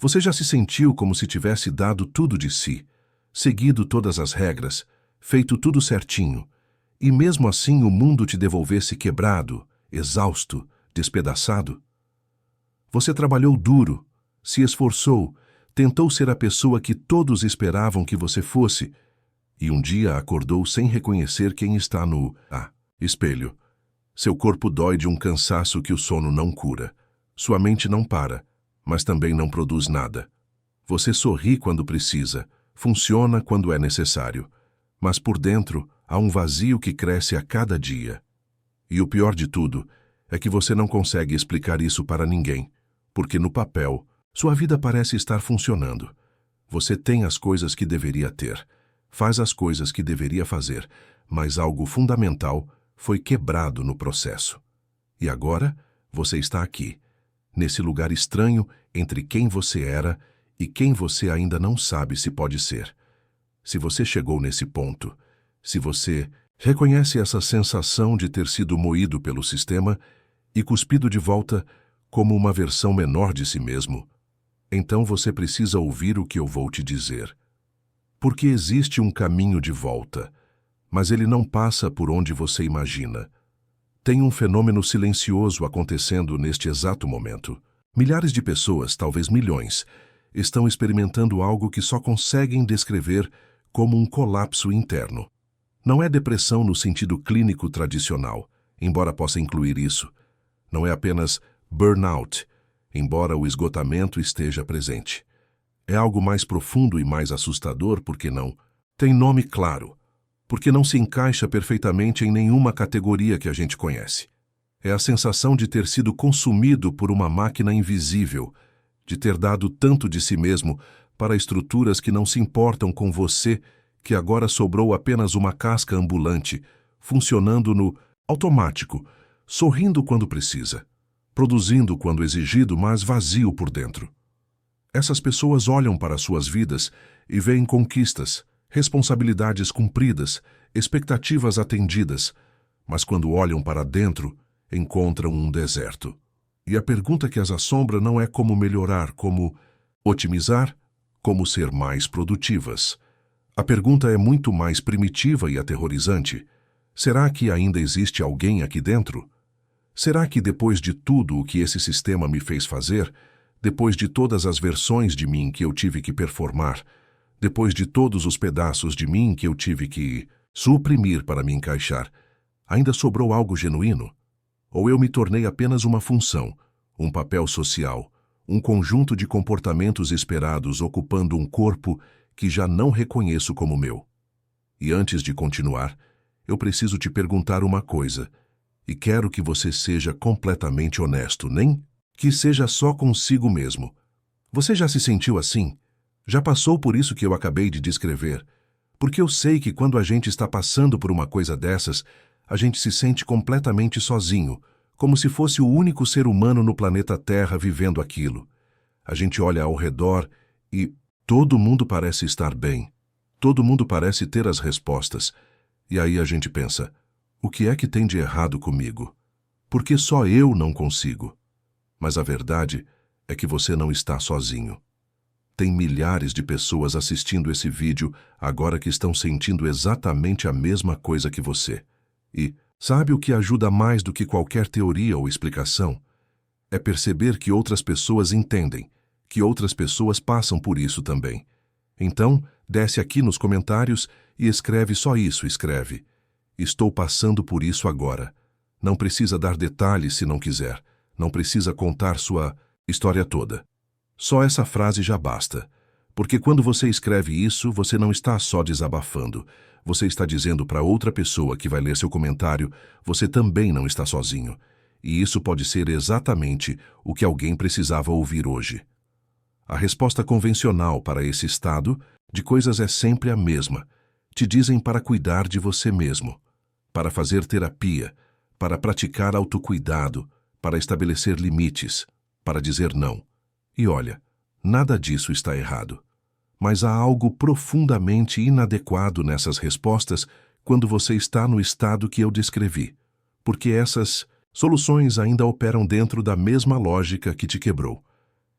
Você já se sentiu como se tivesse dado tudo de si, seguido todas as regras, feito tudo certinho, e mesmo assim o mundo te devolvesse quebrado, exausto, despedaçado? Você trabalhou duro, se esforçou, tentou ser a pessoa que todos esperavam que você fosse, e um dia acordou sem reconhecer quem está no espelho. Seu corpo dói de um cansaço que o sono não cura. Sua mente não para, mas também não produz nada. Você sorri quando precisa, funciona quando é necessário, mas por dentro há um vazio que cresce a cada dia. E o pior de tudo é que você não consegue explicar isso para ninguém, porque no papel, sua vida parece estar funcionando. Você tem as coisas que deveria ter, faz as coisas que deveria fazer, mas algo fundamental foi quebrado no processo. E agora, você está aqui, nesse lugar estranho entre quem você era e quem você ainda não sabe se pode ser. Se você chegou nesse ponto, se você reconhece essa sensação de ter sido moído pelo sistema e cuspido de volta como uma versão menor de si mesmo, então você precisa ouvir o que eu vou te dizer. Porque existe um caminho de volta, mas ele não passa por onde você imagina. Tem um fenômeno silencioso acontecendo neste exato momento. Milhares de pessoas, talvez milhões, estão experimentando algo que só conseguem descrever como um colapso interno. Não é depressão no sentido clínico tradicional, embora possa incluir isso. Não é apenas burnout, embora o esgotamento esteja presente. É algo mais profundo e mais assustador porque não tem nome claro, porque não se encaixa perfeitamente em nenhuma categoria que a gente conhece. É a sensação de ter sido consumido por uma máquina invisível, de ter dado tanto de si mesmo para estruturas que não se importam com você, que agora sobrou apenas uma casca ambulante, funcionando no automático, sorrindo quando precisa, produzindo quando exigido, mas vazio por dentro. Essas pessoas olham para suas vidas e veem conquistas, responsabilidades cumpridas, expectativas atendidas, mas quando olham para dentro, encontram um deserto. E a pergunta que as assombra não é como melhorar, como otimizar, como ser mais produtivas. A pergunta é muito mais primitiva e aterrorizante. Será que ainda existe alguém aqui dentro? Será que depois de tudo o que esse sistema me fez fazer, depois de todas as versões de mim que eu tive que performar, depois de todos os pedaços de mim que eu tive que suprimir para me encaixar, ainda sobrou algo genuíno? Ou eu me tornei apenas uma função, um papel social, um conjunto de comportamentos esperados ocupando um corpo que já não reconheço como meu? E antes de continuar, eu preciso te perguntar uma coisa, e quero que você seja completamente honesto, nem que seja só consigo mesmo. Você já se sentiu assim? Já passou por isso que eu acabei de descrever? Porque eu sei que quando a gente está passando por uma coisa dessas, a gente se sente completamente sozinho, como se fosse o único ser humano no planeta Terra vivendo aquilo. A gente olha ao redor e todo mundo parece estar bem. Todo mundo parece ter as respostas. E aí a gente pensa, o que é que tem de errado comigo? Por que só eu não consigo? Mas a verdade é que você não está sozinho. Tem milhares de pessoas assistindo esse vídeo agora que estão sentindo exatamente a mesma coisa que você. E sabe o que ajuda mais do que qualquer teoria ou explicação? É perceber que outras pessoas entendem, que outras pessoas passam por isso também. Então, desce aqui nos comentários e escreve só isso, escreve. Estou passando por isso agora. Não precisa dar detalhes se não quiser. Não precisa contar sua história toda. Só essa frase já basta. Porque quando você escreve isso, você não está só desabafando. Você está dizendo para outra pessoa que vai ler seu comentário, você também não está sozinho. E isso pode ser exatamente o que alguém precisava ouvir hoje. A resposta convencional para esse estado de coisas é sempre a mesma. Te dizem para cuidar de você mesmo, para fazer terapia, para praticar autocuidado, para estabelecer limites, para dizer não. E olha, nada disso está errado. Mas há algo profundamente inadequado nessas respostas quando você está no estado que eu descrevi, porque essas soluções ainda operam dentro da mesma lógica que te quebrou.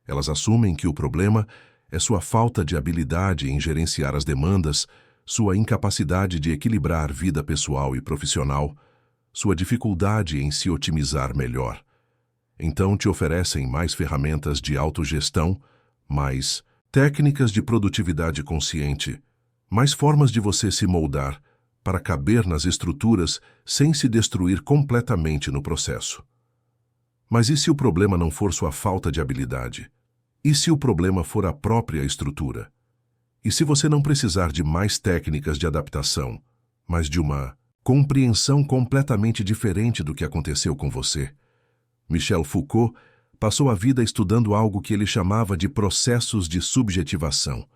Elas assumem que o problema é sua falta de habilidade em gerenciar as demandas, sua incapacidade de equilibrar vida pessoal e profissional, sua dificuldade em se otimizar melhor. Então te oferecem mais ferramentas de autogestão, mais técnicas de produtividade consciente, mais formas de você se moldar para caber nas estruturas sem se destruir completamente no processo. Mas e se o problema não for sua falta de habilidade? E se o problema for a própria estrutura? E se você não precisar de mais técnicas de adaptação, mas de uma compreensão completamente diferente do que aconteceu com você? Michel Foucault passou a vida estudando algo que ele chamava de processos de subjetivação.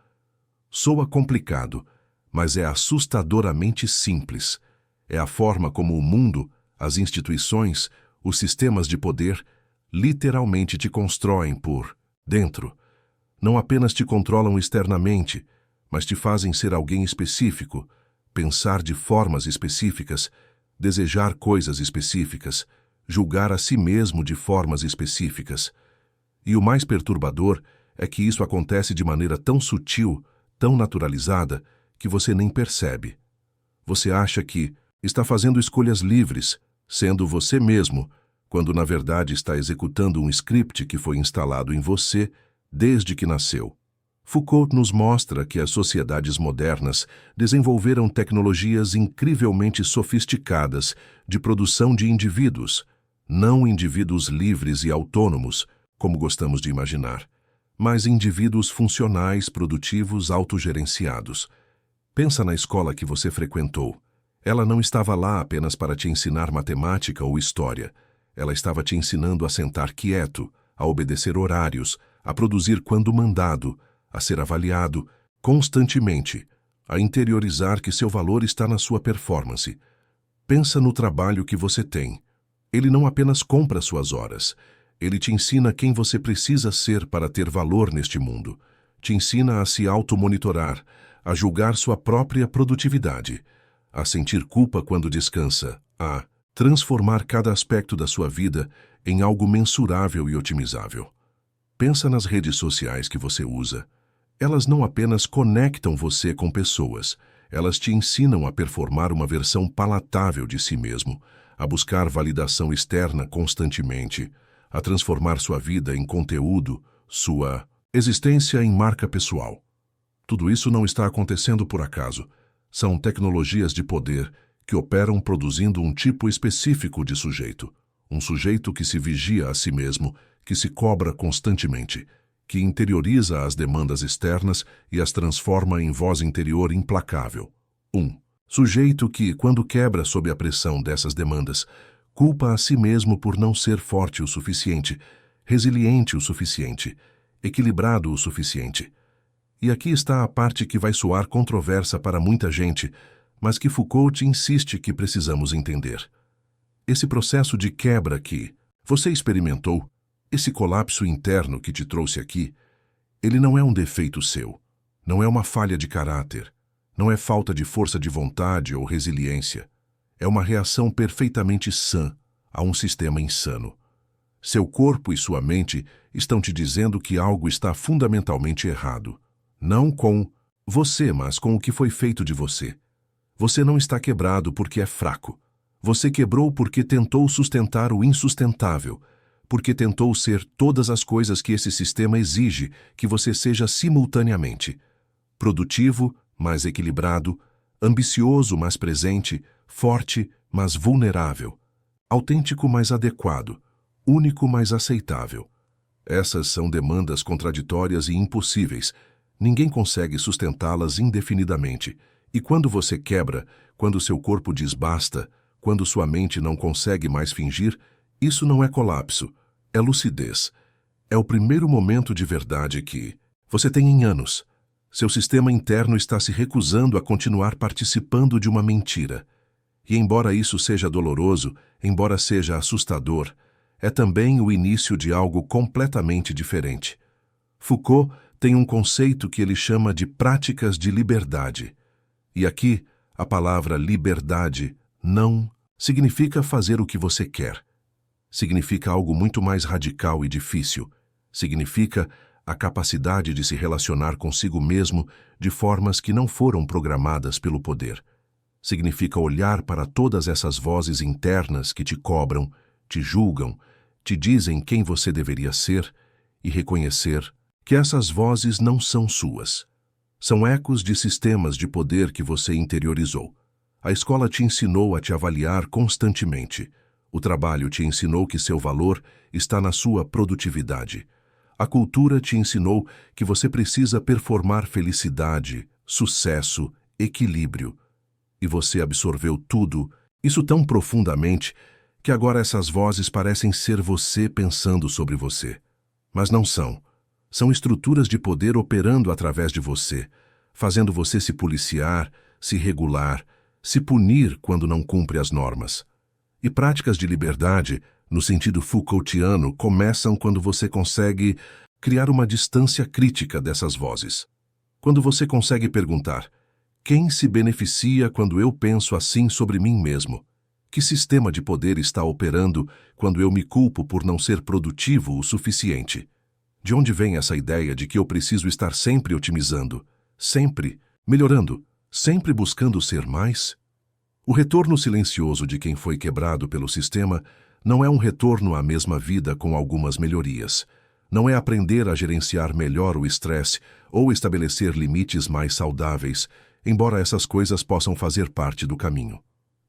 Soa complicado, mas é assustadoramente simples. É a forma como o mundo, as instituições, os sistemas de poder, literalmente te constroem por dentro. Não apenas te controlam externamente, mas te fazem ser alguém específico, pensar de formas específicas, desejar coisas específicas, julgar a si mesmo de formas específicas. E o mais perturbador é que isso acontece de maneira tão sutil, tão naturalizada, que você nem percebe. Você acha que está fazendo escolhas livres, sendo você mesmo, quando na verdade está executando um script que foi instalado em você desde que nasceu. Foucault nos mostra que as sociedades modernas desenvolveram tecnologias incrivelmente sofisticadas de produção de indivíduos, não indivíduos livres e autônomos, como gostamos de imaginar, mas indivíduos funcionais, produtivos, autogerenciados. Pensa na escola que você frequentou. Ela não estava lá apenas para te ensinar matemática ou história. Ela estava te ensinando a sentar quieto, a obedecer horários, a produzir quando mandado, a ser avaliado constantemente, a interiorizar que seu valor está na sua performance. Pensa no trabalho que você tem. Ele não apenas compra suas horas. Ele te ensina quem você precisa ser para ter valor neste mundo. Te ensina a se automonitorar, a julgar sua própria produtividade, a sentir culpa quando descansa, a transformar cada aspecto da sua vida em algo mensurável e otimizável. Pensa nas redes sociais que você usa. Elas não apenas conectam você com pessoas, elas te ensinam a performar uma versão palatável de si mesmo, a buscar validação externa constantemente, a transformar sua vida em conteúdo, sua existência em marca pessoal. Tudo isso não está acontecendo por acaso. São tecnologias de poder que operam produzindo um tipo específico de sujeito. Um sujeito que se vigia a si mesmo, que se cobra constantemente, que interioriza as demandas externas e as transforma em voz interior implacável. Sujeito que, quando quebra sob a pressão dessas demandas, culpa a si mesmo por não ser forte o suficiente, resiliente o suficiente, equilibrado o suficiente. E aqui está a parte que vai soar controversa para muita gente, mas que Foucault insiste que precisamos entender. Esse processo de quebra que você experimentou, esse colapso interno que te trouxe aqui, ele não é um defeito seu, não é uma falha de caráter, não é falta de força de vontade ou resiliência. É uma reação perfeitamente sã a um sistema insano. Seu corpo e sua mente estão te dizendo que algo está fundamentalmente errado. Não com você, mas com o que foi feito de você. Você não está quebrado porque é fraco. Você quebrou porque tentou sustentar o insustentável, porque tentou ser todas as coisas que esse sistema exige que você seja simultaneamente. Produtivo, mas equilibrado, ambicioso, mas presente, forte, mas vulnerável, autêntico, mas adequado, único, mas aceitável. Essas são demandas contraditórias e impossíveis. Ninguém consegue sustentá-las indefinidamente. E quando você quebra, quando seu corpo diz basta, quando sua mente não consegue mais fingir, isso não é colapso, é lucidez. É o primeiro momento de verdade que você tem em anos. Seu sistema interno está se recusando a continuar participando de uma mentira. E embora isso seja doloroso, embora seja assustador, é também o início de algo completamente diferente. Foucault tem um conceito que ele chama de práticas de liberdade. E aqui, a palavra liberdade não significa fazer o que você quer. Significa algo muito mais radical e difícil. Significa a capacidade de se relacionar consigo mesmo de formas que não foram programadas pelo poder. Significa olhar para todas essas vozes internas que te cobram, te julgam, te dizem quem você deveria ser e reconhecer que essas vozes não são suas. São ecos de sistemas de poder que você interiorizou. A escola te ensinou a te avaliar constantemente. O trabalho te ensinou que seu valor está na sua produtividade. A cultura te ensinou que você precisa performar felicidade, sucesso, equilíbrio. E você absorveu tudo, isso tão profundamente, que agora essas vozes parecem ser você pensando sobre você. Mas não são. São estruturas de poder operando através de você, fazendo você se policiar, se regular, se punir quando não cumpre as normas. E práticas de liberdade, no sentido Foucaultiano, começam quando você consegue criar uma distância crítica dessas vozes. Quando você consegue perguntar: quem se beneficia quando eu penso assim sobre mim mesmo? Que sistema de poder está operando quando eu me culpo por não ser produtivo o suficiente? De onde vem essa ideia de que eu preciso estar sempre otimizando, sempre melhorando, sempre buscando ser mais? O retorno silencioso de quem foi quebrado pelo sistema não é um retorno à mesma vida com algumas melhorias. Não é aprender a gerenciar melhor o estresse ou estabelecer limites mais saudáveis, embora essas coisas possam fazer parte do caminho.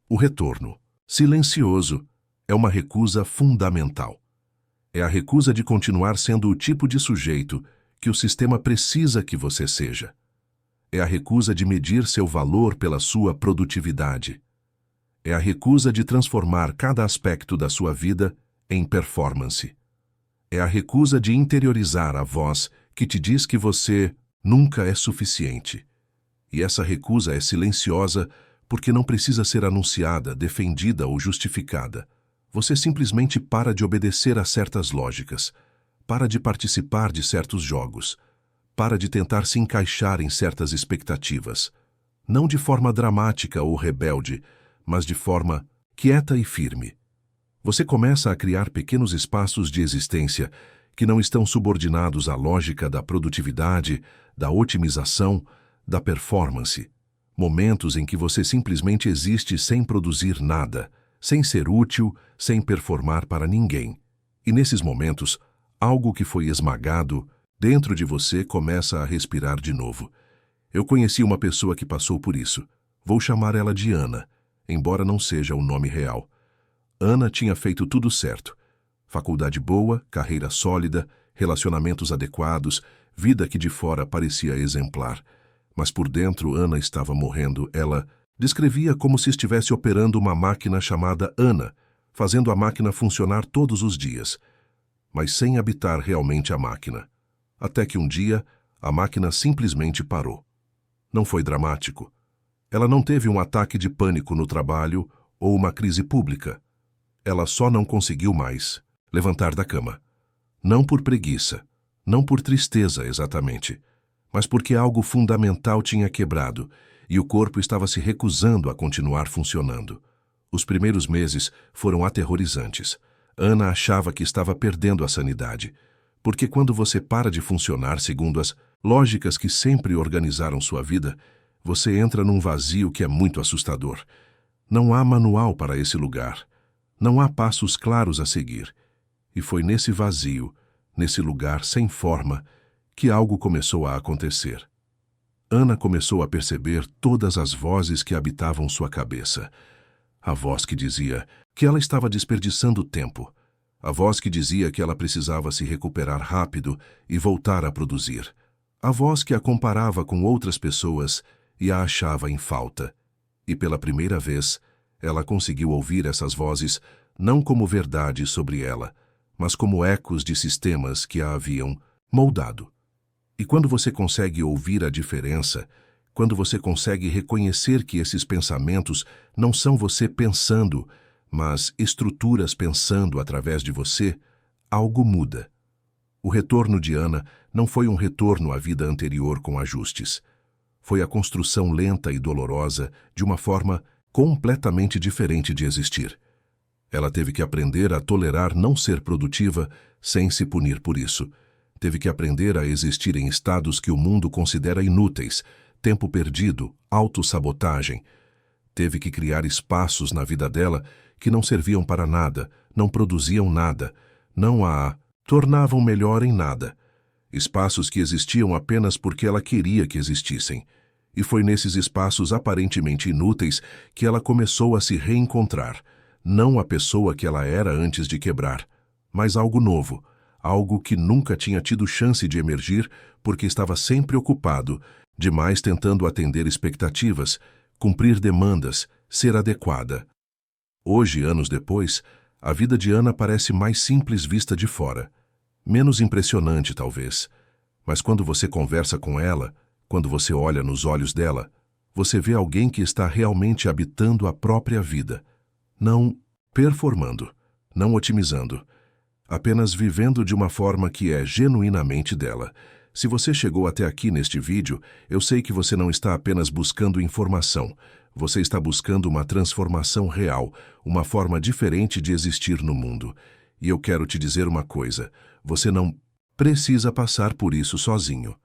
O retorno silencioso é uma recusa fundamental. É a recusa de continuar sendo o tipo de sujeito que o sistema precisa que você seja. É a recusa de medir seu valor pela sua produtividade. É a recusa de transformar cada aspecto da sua vida em performance. É a recusa de interiorizar a voz que te diz que você nunca é suficiente. E essa recusa é silenciosa porque não precisa ser anunciada, defendida ou justificada. Você simplesmente para de obedecer a certas lógicas, para de participar de certos jogos, para de tentar se encaixar em certas expectativas. Não de forma dramática ou rebelde, mas de forma quieta e firme. Você começa a criar pequenos espaços de existência que não estão subordinados à lógica da produtividade, da otimização, da performance. Momentos em que você simplesmente existe sem produzir nada, sem ser útil, sem performar para ninguém. E nesses momentos, algo que foi esmagado dentro de você começa a respirar de novo. Eu conheci uma pessoa que passou por isso. Vou chamar ela de Ana, embora não seja o nome real. Ana tinha feito tudo certo. Faculdade boa, carreira sólida, relacionamentos adequados, vida que de fora parecia exemplar. Mas por dentro Ana estava morrendo. Ela descrevia como se estivesse operando uma máquina chamada Ana, fazendo a máquina funcionar todos os dias, mas sem habitar realmente a máquina. Até que um dia, a máquina simplesmente parou. Não foi dramático. Ela não teve um ataque de pânico no trabalho ou uma crise pública. Ela só não conseguiu mais levantar da cama. Não por preguiça, não por tristeza exatamente, mas porque algo fundamental tinha quebrado e o corpo estava se recusando a continuar funcionando. Os primeiros meses foram aterrorizantes. Ana achava que estava perdendo a sanidade, porque quando você para de funcionar segundo as lógicas que sempre organizaram sua vida, você entra num vazio que é muito assustador. Não há manual para esse lugar. Não há passos claros a seguir. E foi nesse vazio, nesse lugar sem forma, que algo começou a acontecer. Ana começou a perceber todas as vozes que habitavam sua cabeça. A voz que dizia que ela estava desperdiçando tempo. A voz que dizia que ela precisava se recuperar rápido e voltar a produzir. A voz que a comparava com outras pessoas e a achava em falta. E pela primeira vez, ela conseguiu ouvir essas vozes não como verdade sobre ela, mas como ecos de sistemas que a haviam moldado. E quando você consegue ouvir a diferença, quando você consegue reconhecer que esses pensamentos não são você pensando, mas estruturas pensando através de você, algo muda. O retorno de Ana não foi um retorno à vida anterior com ajustes. Foi a construção lenta e dolorosa de uma forma completamente diferente de existir. Ela teve que aprender a tolerar não ser produtiva sem se punir por isso. Teve que aprender a existir em estados que o mundo considera inúteis, tempo perdido, autossabotagem. Teve que criar espaços na vida dela que não serviam para nada, não produziam nada, não a tornavam melhor em nada. Espaços que existiam apenas porque ela queria que existissem. E foi nesses espaços aparentemente inúteis que ela começou a se reencontrar. Não a pessoa que ela era antes de quebrar, mas algo novo, algo que nunca tinha tido chance de emergir porque estava sempre ocupado, demais tentando atender expectativas, cumprir demandas, ser adequada. Hoje, anos depois, a vida de Ana parece mais simples vista de fora. Menos impressionante, talvez. Mas quando você conversa com ela, quando você olha nos olhos dela, você vê alguém que está realmente habitando a própria vida. Não performando, não otimizando, apenas vivendo de uma forma que é genuinamente dela. Se você chegou até aqui neste vídeo, eu sei que você não está apenas buscando informação. Você está buscando uma transformação real, uma forma diferente de existir no mundo. E eu quero te dizer uma coisa, você não precisa passar por isso sozinho.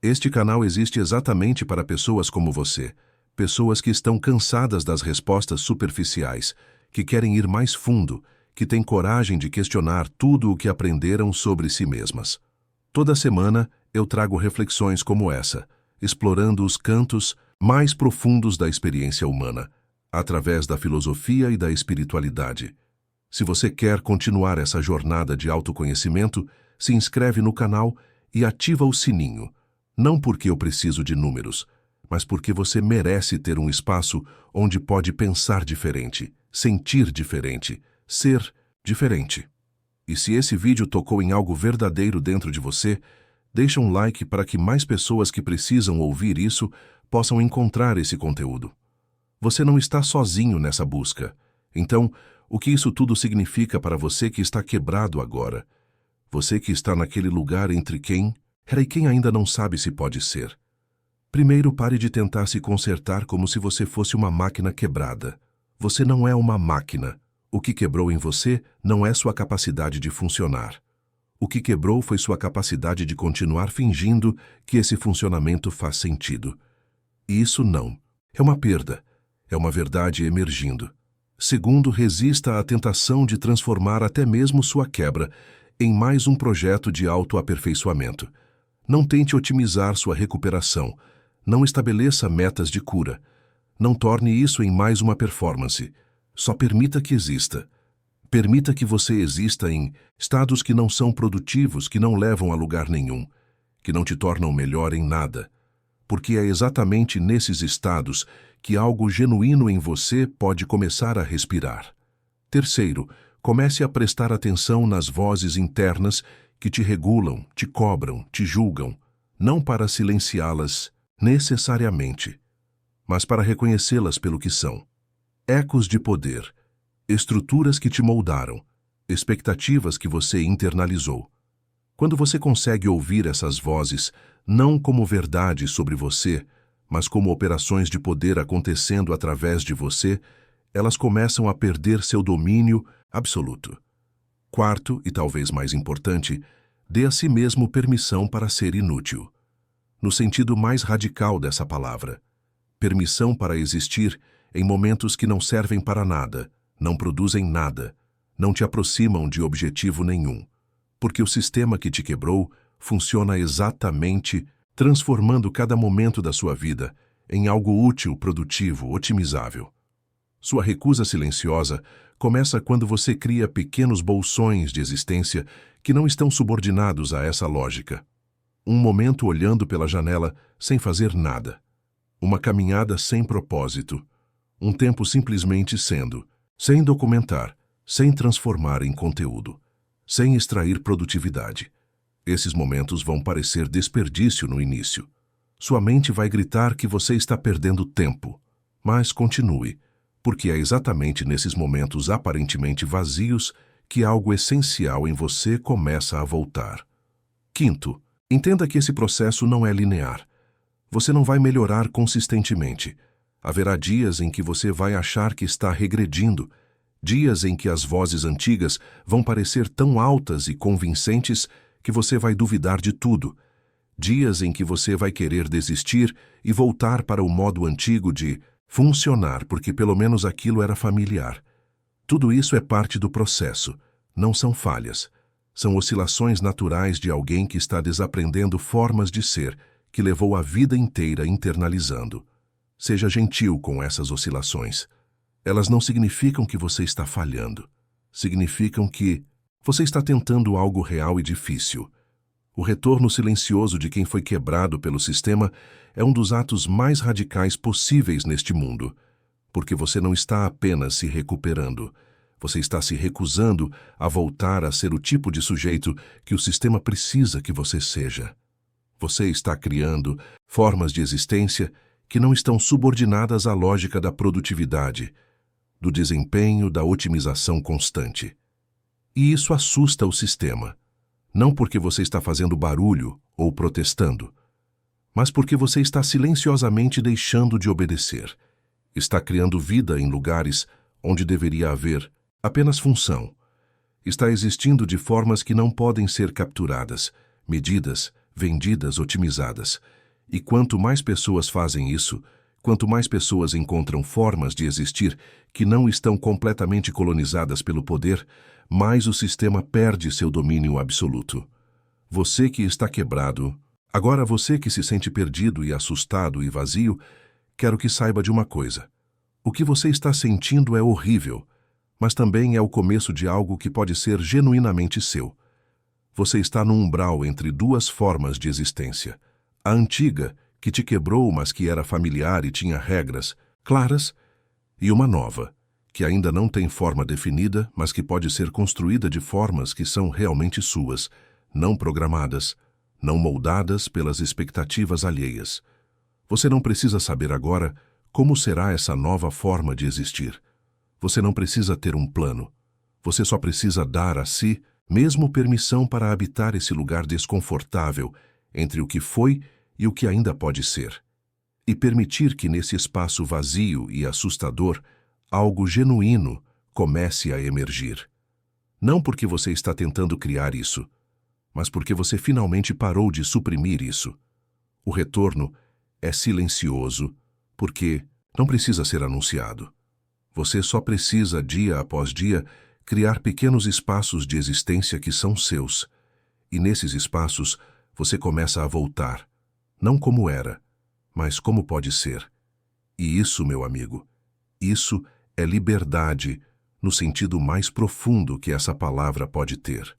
Este canal existe exatamente para pessoas como você, pessoas que estão cansadas das respostas superficiais, que querem ir mais fundo, que têm coragem de questionar tudo o que aprenderam sobre si mesmas. Toda semana eu trago reflexões como essa, explorando os cantos mais profundos da experiência humana, através da filosofia e da espiritualidade. Se você quer continuar essa jornada de autoconhecimento, se inscreve no canal e ativa o sininho. Não porque eu preciso de números, mas porque você merece ter um espaço onde pode pensar diferente, sentir diferente, ser diferente. E se esse vídeo tocou em algo verdadeiro dentro de você, deixa um like para que mais pessoas que precisam ouvir isso possam encontrar esse conteúdo. Você não está sozinho nessa busca. Então, o que isso tudo significa para você que está quebrado agora? Você que está naquele lugar entre quem era e quem ainda não sabe se pode ser. Primeiro, pare de tentar se consertar como se você fosse uma máquina quebrada. Você não é uma máquina. O que quebrou em você não é sua capacidade de funcionar. O que quebrou foi sua capacidade de continuar fingindo que esse funcionamento faz sentido. E isso não. É uma perda. É uma verdade emergindo. Segundo, resista à tentação de transformar até mesmo sua quebra em mais um projeto de autoaperfeiçoamento. Não tente otimizar sua recuperação. Não estabeleça metas de cura. Não torne isso em mais uma performance. Só permita que exista. Permita que você exista em estados que não são produtivos, que não levam a lugar nenhum, que não te tornam melhor em nada. Porque é exatamente nesses estados que algo genuíno em você pode começar a respirar. Terceiro, comece a prestar atenção nas vozes internas que te regulam, te cobram, te julgam, não para silenciá-las necessariamente, mas para reconhecê-las pelo que são. Ecos de poder, estruturas que te moldaram, expectativas que você internalizou. Quando você consegue ouvir essas vozes, não como verdade sobre você, mas como operações de poder acontecendo através de você, elas começam a perder seu domínio absoluto. Quarto, e talvez mais importante, dê a si mesmo permissão para ser inútil. No sentido mais radical dessa palavra. Permissão para existir em momentos que não servem para nada, não produzem nada, não te aproximam de objetivo nenhum. Porque o sistema que te quebrou funciona exatamente transformando cada momento da sua vida em algo útil, produtivo, otimizável. Sua recusa silenciosa começa quando você cria pequenos bolsões de existência que não estão subordinados a essa lógica. Um momento olhando pela janela sem fazer nada. Uma caminhada sem propósito. Um tempo simplesmente sendo, sem documentar, sem transformar em conteúdo, sem extrair produtividade. Esses momentos vão parecer desperdício no início. Sua mente vai gritar que você está perdendo tempo. Mas continue, porque é exatamente nesses momentos aparentemente vazios que algo essencial em você começa a voltar. Quinto, entenda que esse processo não é linear. Você não vai melhorar consistentemente. Haverá dias em que você vai achar que está regredindo, dias em que as vozes antigas vão parecer tão altas e convincentes que você vai duvidar de tudo, dias em que você vai querer desistir e voltar para o modo antigo de funcionar porque pelo menos aquilo era familiar. Tudo isso é parte do processo, não são falhas. São oscilações naturais de alguém que está desaprendendo formas de ser que levou a vida inteira internalizando. Seja gentil com essas oscilações. Elas não significam que você está falhando. Significam que você está tentando algo real e difícil. O retorno silencioso de quem foi quebrado pelo sistema é um dos atos mais radicais possíveis neste mundo, porque você não está apenas se recuperando, você está se recusando a voltar a ser o tipo de sujeito que o sistema precisa que você seja. Você está criando formas de existência que não estão subordinadas à lógica da produtividade, do desempenho, da otimização constante. E isso assusta o sistema, não porque você está fazendo barulho ou protestando, mas porque você está silenciosamente deixando de obedecer. Está criando vida em lugares onde deveria haver apenas função. Está existindo de formas que não podem ser capturadas, medidas, vendidas, otimizadas. E quanto mais pessoas fazem isso, quanto mais pessoas encontram formas de existir que não estão completamente colonizadas pelo poder, mais o sistema perde seu domínio absoluto. Você que está quebrado, agora você que se sente perdido e assustado e vazio, quero que saiba de uma coisa. O que você está sentindo é horrível, mas também é o começo de algo que pode ser genuinamente seu. Você está no umbral entre duas formas de existência. A antiga, que te quebrou, mas que era familiar e tinha regras claras, e uma nova, que ainda não tem forma definida, mas que pode ser construída de formas que são realmente suas, não programadas, não moldadas pelas expectativas alheias. Você não precisa saber agora como será essa nova forma de existir. Você não precisa ter um plano. Você só precisa dar a si mesmo permissão para habitar esse lugar desconfortável entre o que foi e o que ainda pode ser. E permitir que nesse espaço vazio e assustador, algo genuíno comece a emergir. Não porque você está tentando criar isso, mas porque você finalmente parou de suprimir isso. O retorno é silencioso, porque não precisa ser anunciado. Você só precisa, dia após dia, criar pequenos espaços de existência que são seus. E nesses espaços, você começa a voltar, não como era, mas como pode ser. E isso, meu amigo, isso é liberdade no sentido mais profundo que essa palavra pode ter.